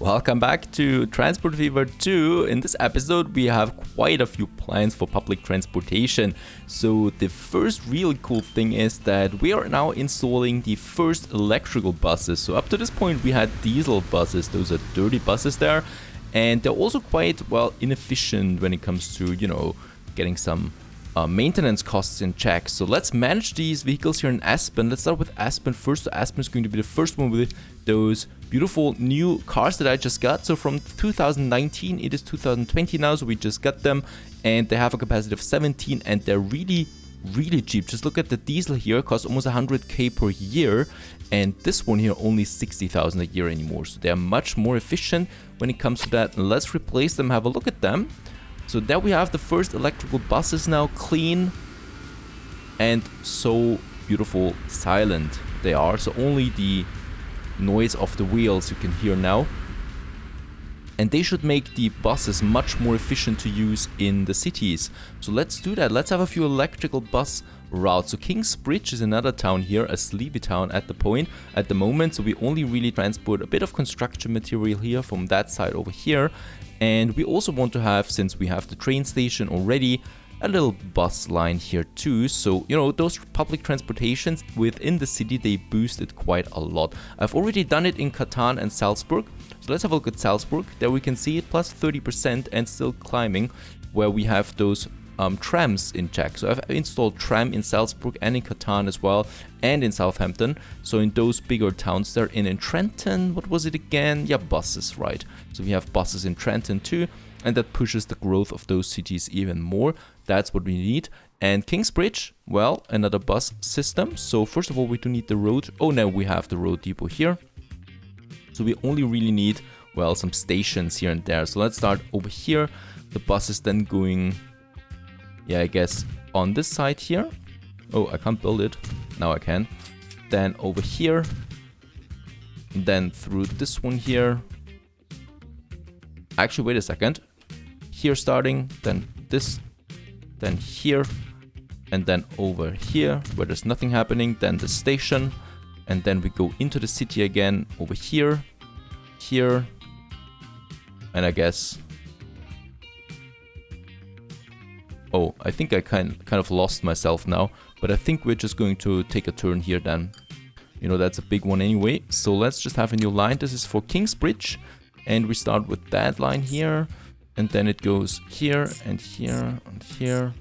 Welcome back to Transport Fever 2. In this episode we have quite a few plans for public transportation. So the first really cool thing is that we are now installing the first electrical buses. So up to this point we had diesel buses, those are dirty buses there. And they're also quite, well, inefficient when it comes to, getting some maintenance costs in check. So let's manage these vehicles here in Aspen. Let's start with Aspen first. So Aspen is going to be the first one with those beautiful new cars that I just got. So from 2019, it is 2020 now, so we just got them, and they have a capacity of 17, and they're really cheap. Just look at the diesel here, costs almost 100k per year, and this one here only 60,000 a year anymore. So they're much more efficient when it comes to that. Let's replace them, have a look at them. So there we have the first electrical buses now, clean and so beautiful, silent they are. So only the noise of the wheels you can hear now. And they should make the buses much more efficient to use in the cities. So let's do that. Let's have a few electrical bus routes. So Kingsbridge is another town here, a sleepy town at the moment. So we only really transport a bit of construction material here from that side over here. And we also want to have, since we have the train station already, a little bus line here too. So, those public transportations within the city, they boost it quite a lot. I've already done it in Catan and Salzburg. So let's have a look at Salzburg. There we can see it plus 30% and still climbing, where we have those trams in check. So I've installed tram in Salzburg and in Catan as well, and in Southampton. So in those bigger towns there. In Trenton, what was it again? Yeah, buses, right. So we have buses in Trenton too, and that pushes the growth of those cities even more. That's what we need. And Kingsbridge, well, another bus system. So first of all, we do need the road. Oh, now we have the road depot here. So we only really need, well, some stations here and there. So let's start over here. The bus is then going, yeah, I guess on this side here. Oh, I can't build it. Now I can. Then over here. Then through this one here. Actually, wait a second. Here starting, then this, then here, and then over here where there's nothing happening, then the station, and then we go into the city again over here, here, and I guess... Oh, I think I kind of lost myself now, but I think we're just going to take a turn here then. That's a big one anyway. So let's just have a new line. This is for Kingsbridge, and we start with that line here, and then it goes here and here and here.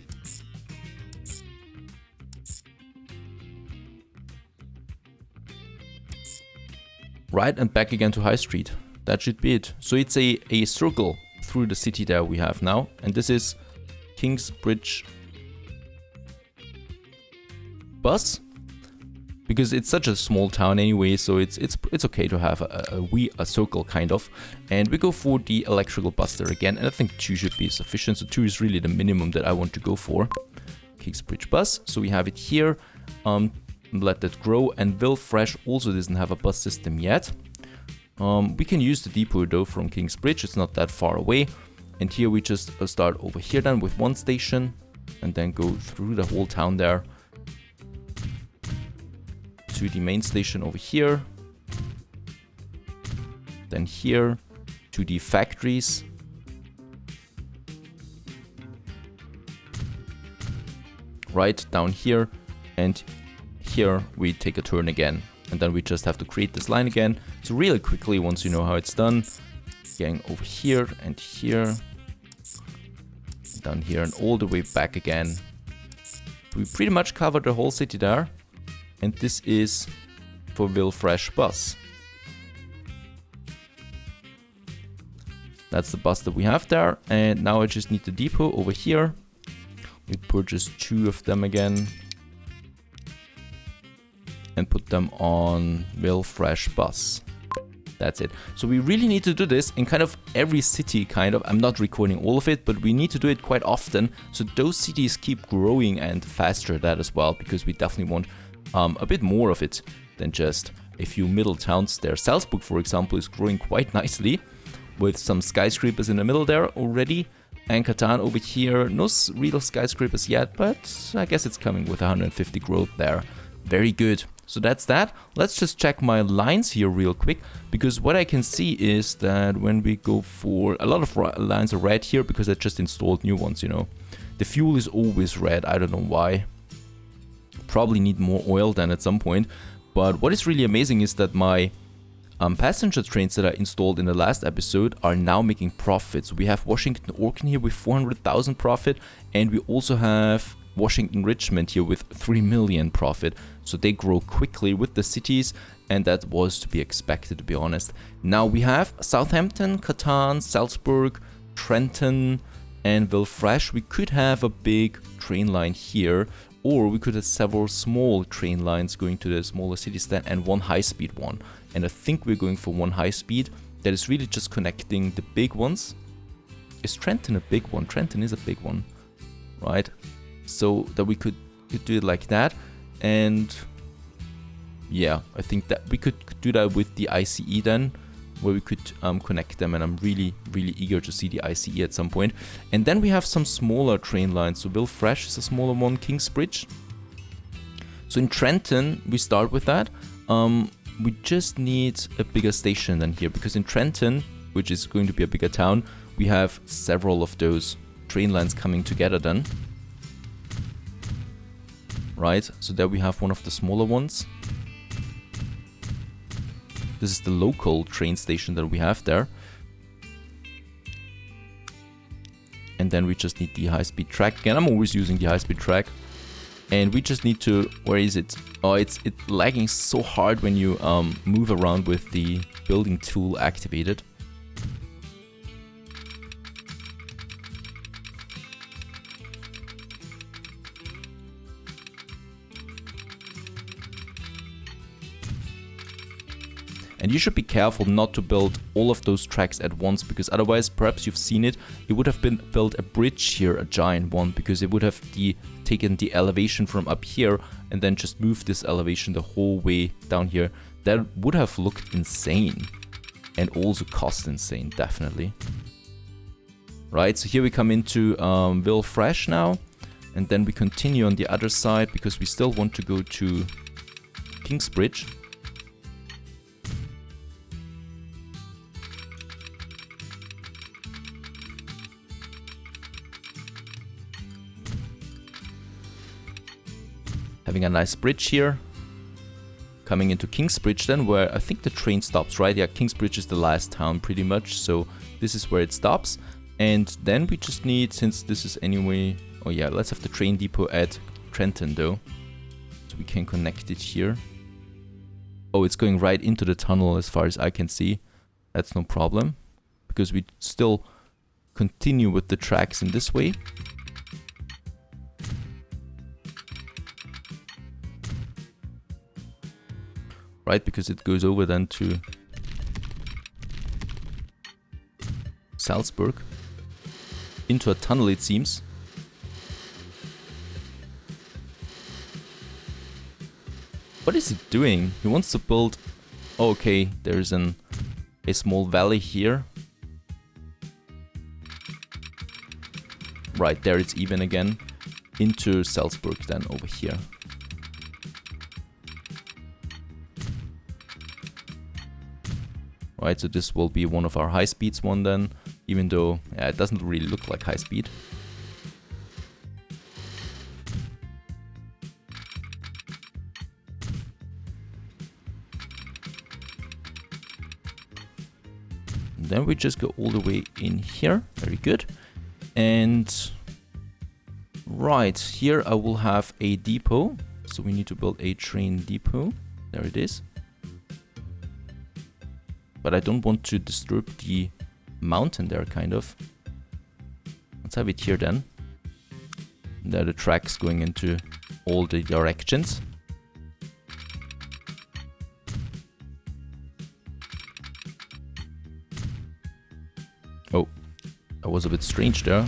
Right, and back again to High Street. That should be it. So it's a circle through the city there we have now, and this is Kingsbridge bus, because it's such a small town anyway, so it's okay to have a circle kind of. And we go for the electrical bus there again, and I think 2 should be sufficient. So 2 is really the minimum that I want to go for. Kingsbridge bus. So we have it here. Let that grow. And Vilfresh also doesn't have a bus system yet. We can use the depot though from Kingsbridge. It's not that far away. And here we just start over here then with 1 station, and then go through the whole town there to the main station over here, then here to the factories, right down here, and here we take a turn again, and then we just have to create this line again. So really quickly, once you know how it's done, getting over here and here, down here and all the way back again. We pretty much covered the whole city there. And this is for Vilfresh bus. That's the bus that we have there. And now I just need the depot over here. We purchase 2 of them again. And put them on Vilfresh bus. That's it. So we really need to do this in kind of every city, kind of. I'm not recording all of it, but we need to do it quite often. So those cities keep growing and faster that as well, because we definitely want a bit more of it than just a few middle towns there. Salzburg, for example, is growing quite nicely with some skyscrapers in the middle there already. And Catan over here, no real skyscrapers yet, but I guess it's coming with 150 growth there. Very good. So that's that. Let's just check my lines here real quick, because what I can see is that when we go for a lot of lines are red here because I just installed new ones, you know. The fuel is always red, I don't know why. Probably need more oil then at some point. But what is really amazing is that my passenger trains that I installed in the last episode are now making profits. We have Washington Orkin here with 400,000 profit, and we also have Washington Richmond here with 3 million profit. So they grow quickly with the cities, and that was to be expected, to be honest. Now we have Southampton, Catan, Salzburg, Trenton, and Villefranche. We could have a big train line here, or we could have several small train lines going to the smaller cities then, and one high-speed one. And I think we're going for one high-speed that is really just connecting the big ones. Is Trenton a big one? Trenton is a big one, right? So that we could do it like that. And yeah, I think that we could do that with the ICE then, where we could connect them, and I'm really eager to see the ICE at some point. And then we have some smaller train lines. So Villefranche is a smaller one, Kingsbridge. So in Trenton, we start with that. We just need a bigger station than here, because in Trenton, which is going to be a bigger town, we have several of those train lines coming together then. Right, so there we have one of the smaller ones. This is the local train station that we have there. And then we just need the high-speed track. Again, I'm always using the high-speed track. And we just need to... Where is it? Oh, it's lagging so hard when you move around with the building tool activated. And you should be careful not to build all of those tracks at once, because otherwise, perhaps you've seen it, it would have been built a bridge here, a giant one, because it would have taken the elevation from up here and then just moved this elevation the whole way down here. That would have looked insane and also cost insane, definitely. Right, so here we come into Villefranche now, and then we continue on the other side because we still want to go to Kingsbridge. Having a nice bridge here. Coming into Kingsbridge then, where I think the train stops, right? Yeah, Kingsbridge is the last town pretty much, so this is where it stops. And then we just need, since this is anyway... Oh yeah, let's have the train depot at Trenton though. So we can connect it here. Oh, it's going right into the tunnel as far as I can see. That's no problem, because we still continue with the tracks in this way. Right, because it goes over then to Salzburg. Into a tunnel, it seems. What is it doing? He wants to build... Oh, okay, there's a small valley here. Right, there it's even again. Into Salzburg then, over here. Right, so this will be one of our high speeds one then, even though it doesn't really look like high speed. And then we just go all the way in here, very good. And right, here I will have a depot, so we need to build a train depot, there it is. But I don't want to disturb the mountain there, kind of. Let's have it here then. There are the tracks going into all the directions. Oh, that was a bit strange there.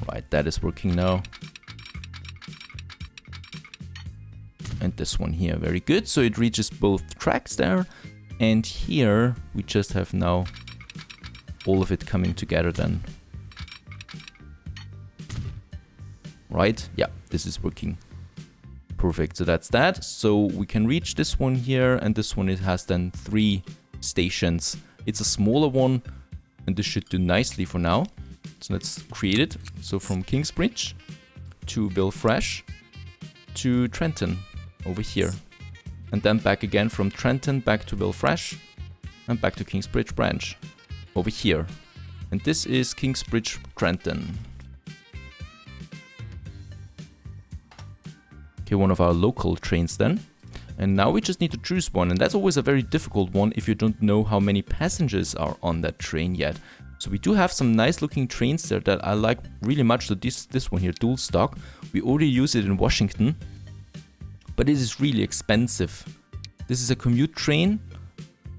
Right, that is working now. And this one here, very good. So it reaches both tracks there. And here we just have now all of it coming together then. Right? Yeah, this is working. Perfect. So that's that. So we can reach this one here, and this one, it has then 3 stations. It's a smaller one, and this should do nicely for now. So let's create it. So from Kingsbridge to Belfast to Trenton over here. And then back again from Trenton back to Belfast and back to Kingsbridge branch over here. And this is Kingsbridge Trenton. Okay, one of our local trains then. And now we just need to choose one, and that's always a very difficult one if you don't know how many passengers are on that train yet. So we do have some nice looking trains there that I like really much. So this one here, dual stock, we already use it in Washington, but it is really expensive. This is a commute train.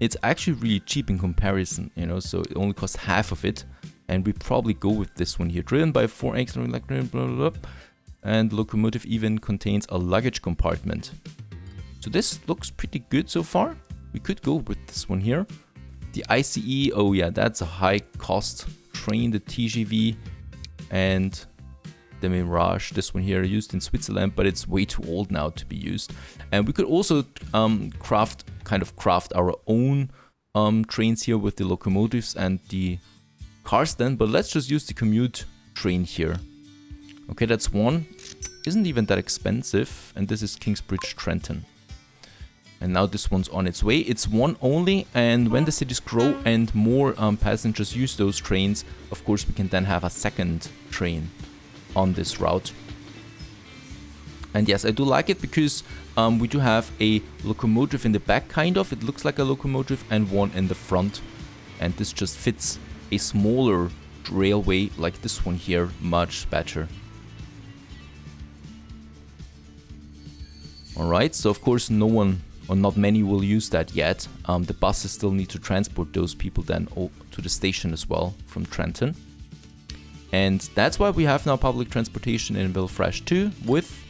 It's actually really cheap in comparison, you know, so it only costs half of it. And we probably go with this one here, driven by 4 extra electric, blah, blah, blah. And locomotive even contains a luggage compartment. So this looks pretty good so far. We could go with this one here. The ICE, oh yeah, that's a high cost train, the TGV, and the Mirage, this one here, used in Switzerland, but it's way too old now to be used. And we could also craft our own trains here with the locomotives and the cars then, but let's just use the commute train here. Okay, that's one. Isn't even that expensive, and this is Kingsbridge Trenton. And now this one's on its way. It's one only, and when the cities grow and more passengers use those trains, of course we can then have a second train on this route. And yes, I do like it because we do have a locomotive in the back, kind of. It looks like a locomotive, and one in the front. And this just fits a smaller railway like this one here much better. Alright, so of course no one, or not many, will use that yet. The buses still need to transport those people then to the station as well from Trenton. And that's why we have now public transportation in Belfast too, with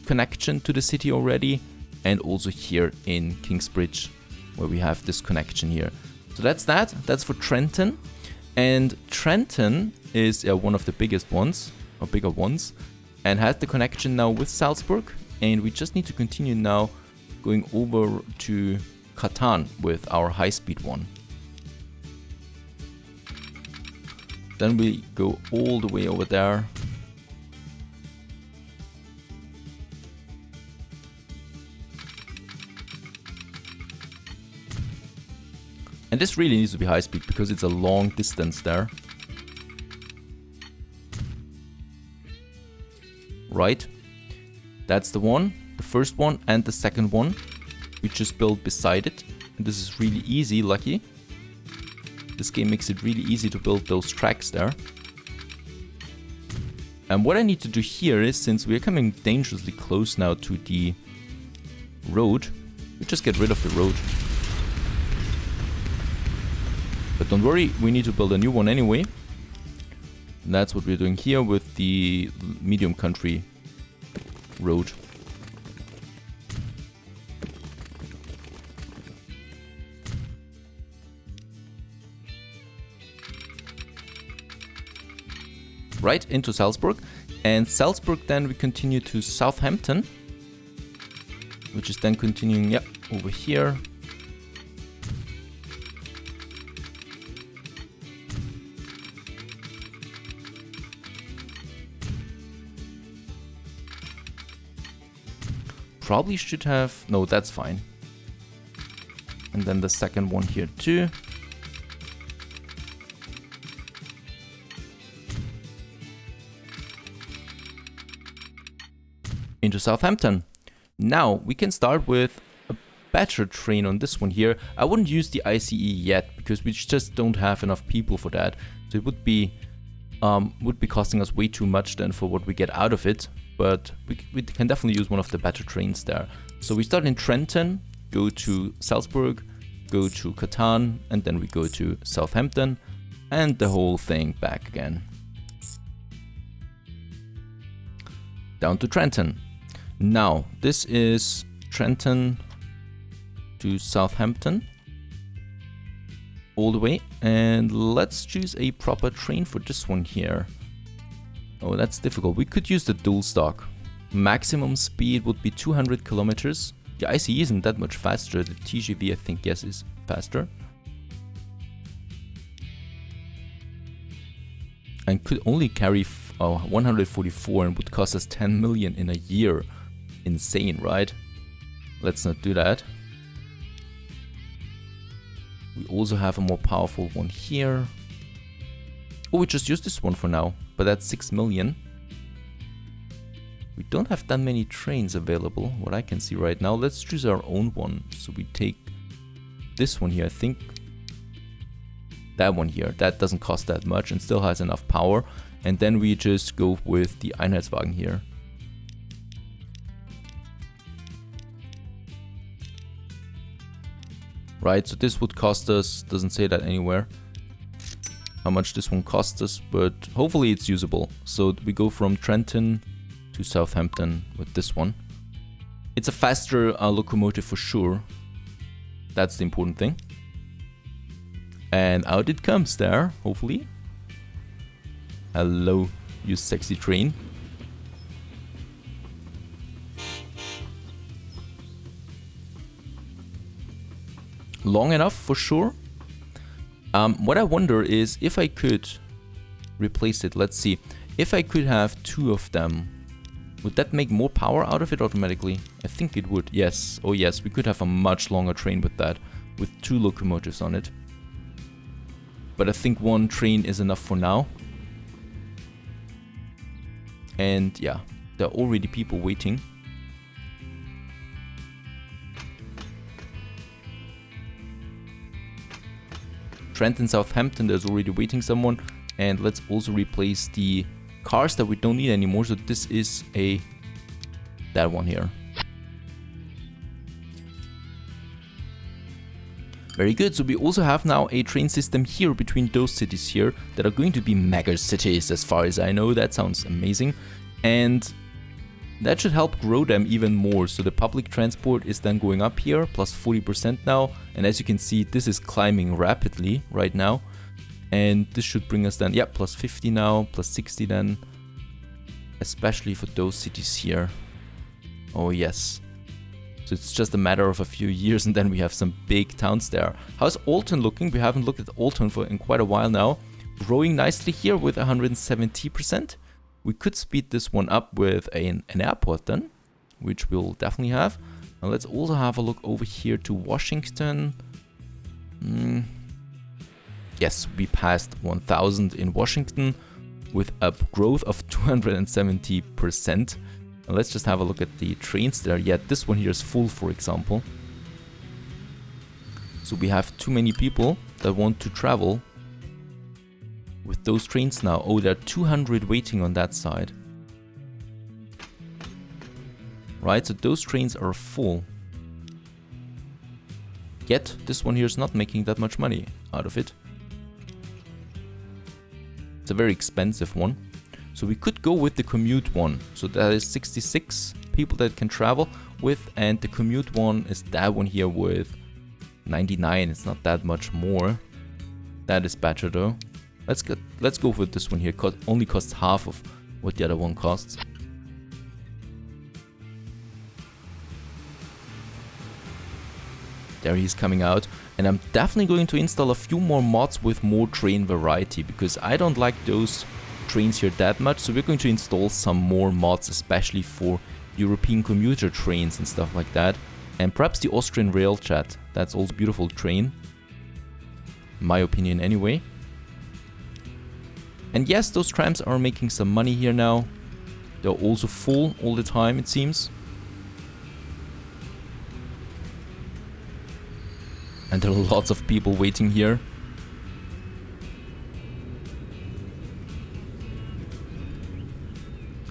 connection to the city already, and also here in Kingsbridge, where we have this connection here. So that's that. That's for Trenton. And Trenton is one of the biggest ones, or bigger ones, and has the connection now with Salzburg. And we just need to continue now going over to Catan with our high-speed one. Then we go all the way over there. And this really needs to be high-speed because it's a long distance there. Right. That's the one, the first one, and the second one. We just build beside it. And this is really easy, lucky. This game makes it really easy to build those tracks there. And what I need to do here is, since we're coming dangerously close now to the road, we just get rid of the road. But don't worry, we need to build a new one anyway. And that's what we're doing here with the medium country road. Right into Salzburg, and Salzburg then we continue to Southampton, which is then continuing over here. Probably should have, no, that's fine. And then the second one here too. Into Southampton. Now we can start with a better train on this one here. I wouldn't use the ICE yet because we just don't have enough people for that. So it would be costing us way too much then for what we get out of it. But we can definitely use one of the better trains there. So we start in Trenton, go to Salzburg, go to Catan, and then we go to Southampton, and the whole thing back again. Down to Trenton. Now, this is Trenton to Southampton, all the way, And let's choose a proper train for this one here. Oh, that's difficult. We could use the dual stock. Maximum speed would be 200 kilometers. The ICE isn't that much faster. The TGV, I think, yes, is faster. And could only carry 144 and would cost us 10 million in a year. Insane, right? Let's not do that. We also have a more powerful one here. Oh, we just use this one for now, but that's 6 million. We don't have that many trains available, what I can see right now. Let's choose our own one. So we take this one here, I think. That one here, that doesn't cost that much and still has enough power. And then we just go with the Einheitswagen here. Right, so this would cost us, doesn't say that anywhere, how much this one costs us, but hopefully it's usable. So we go from Trenton to Southampton with this one. It's a faster locomotive for sure. That's the important thing. And out it comes there, hopefully. Hello, you sexy train. Long enough for sure. What I wonder is if I could replace it. Let's see. If I could have 2 of them, would that make more power out of it automatically? I think it would. Yes. Oh yes, we could have a much longer train with that, with 2 locomotives on it. But I think 1 train is enough for now. And yeah, there are already people waiting. Trenton, Southampton, there's already waiting someone. And let's also replace the cars that we don't need anymore. So this is that one here. Very good. So we also have now a train system here between those cities here that are going to be mega cities as far as I know. That sounds amazing. And that should help grow them even more. So the public transport is then going up here, plus 40% now. And as you can see, this is climbing rapidly right now. And this should bring us then, yeah, plus 50 now, plus 60 then. Especially for those cities here. Oh yes. So it's just a matter of a few years and then we have some big towns there. How's Alton looking? We haven't looked at Alton in quite a while now. Growing nicely here with 170%. We could speed this one up with an airport then, which we'll definitely have. Now let's also have a look over here to Washington. Yes, we passed 1000 in Washington with a growth of 270%. Now let's just have a look at the trains there. Yeah, this one here is full, for example. So we have too many people that want to travel with those trains now. Oh, there are 200 waiting on that side. Right, so those trains are full. Yet, this one here is not making that much money out of it. It's a very expensive one. So we could go with the commute one. So that is 66 people that can travel with. And the commute one is that one here with 99. It's not that much more. That is better though. Let's go with this one here. Only costs half of what the other one costs. There he's coming out. And I'm definitely going to install a few more mods with more train variety, because I don't like those trains here that much. So we're going to install some more mods, especially for European commuter trains and stuff like that. And perhaps the Austrian rail chat. That's also a beautiful train. In my opinion anyway. And yes, those trams are making some money here now. They're also full all the time, it seems. And there are lots of people waiting here.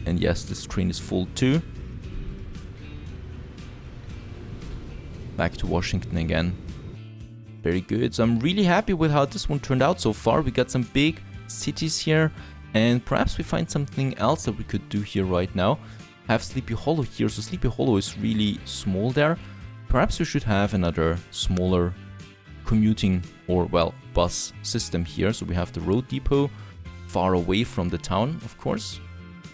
And yes, this train is full too. Back to Washington again. Very good. So I'm really happy with how this one turned out so far. We got some big cities here, and perhaps we find something else that we could do here right now. Have Sleepy Hollow here. So Sleepy Hollow is really small there. Perhaps we should have another smaller commuting or, well, bus system here. So we have the road depot far away from the town, of course.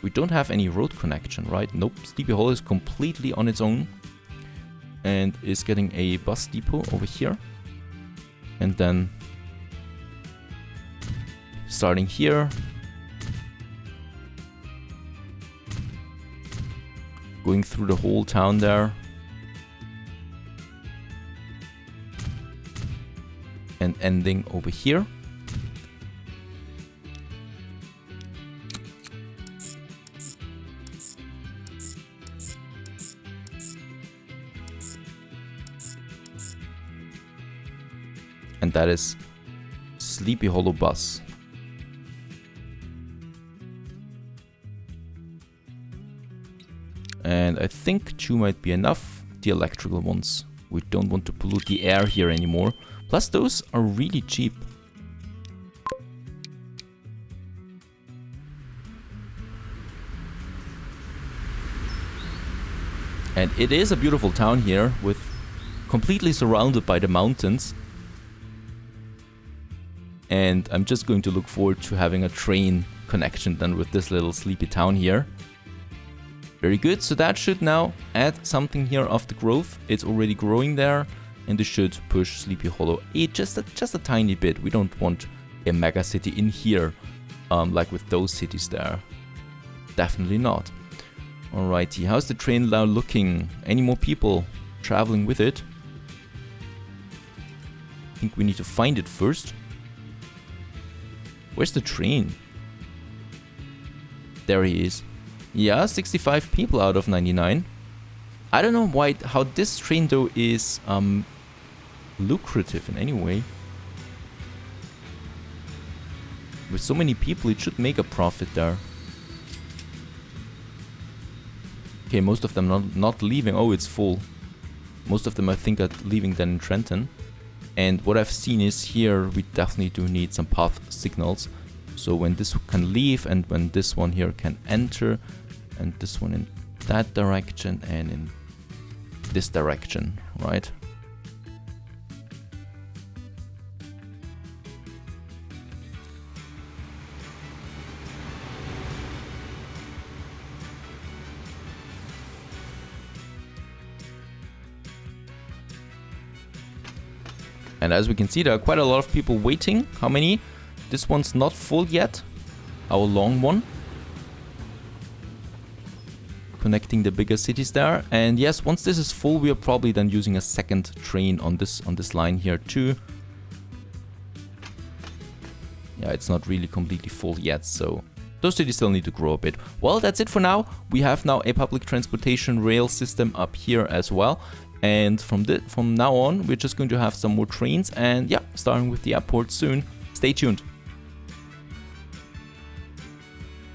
We don't have any road connection, right? Nope, Sleepy Hollow is completely on its own and is getting a bus depot over here. And then starting here, going through the whole town there, and ending over here. And that is Sleepy Hollow bus. And I think 2 might be enough, the electrical ones. We don't want to pollute the air here anymore. Plus those are really cheap. And it is a beautiful town here, with completely surrounded by the mountains. And I'm just going to look forward to having a train connection then with this little sleepy town here. Very good, so that should now add something here of the growth. It's already growing there, and this should push Sleepy Hollow just a tiny bit. We don't want a mega city in here, like with those cities there. Definitely not. Alrighty, how's the train now looking? Any more people traveling with it? I think we need to find it first. Where's the train? There he is. Yeah, 65 people out of 99. I don't know how this train though is lucrative in any way. With so many people, it should make a profit there. Okay, most of them not leaving. Oh, it's full. Most of them, I think, are leaving then in Trenton. And what I've seen is here, we definitely do need some path signals. So when this can leave and when this one here can enter, and this one in that direction and in this direction, right? And as we can see, there are quite a lot of people waiting. How many? This one's not full yet. Our long one. Connecting the bigger cities there. And yes, once this is full, we are probably then using a second train on this line here too. Yeah, it's not really completely full yet, so those cities still need to grow a bit. Well, that's it for now. We have now a public transportation rail system up here as well. And from now on, we're just going to have some more trains and yeah, starting with the airport soon. Stay tuned.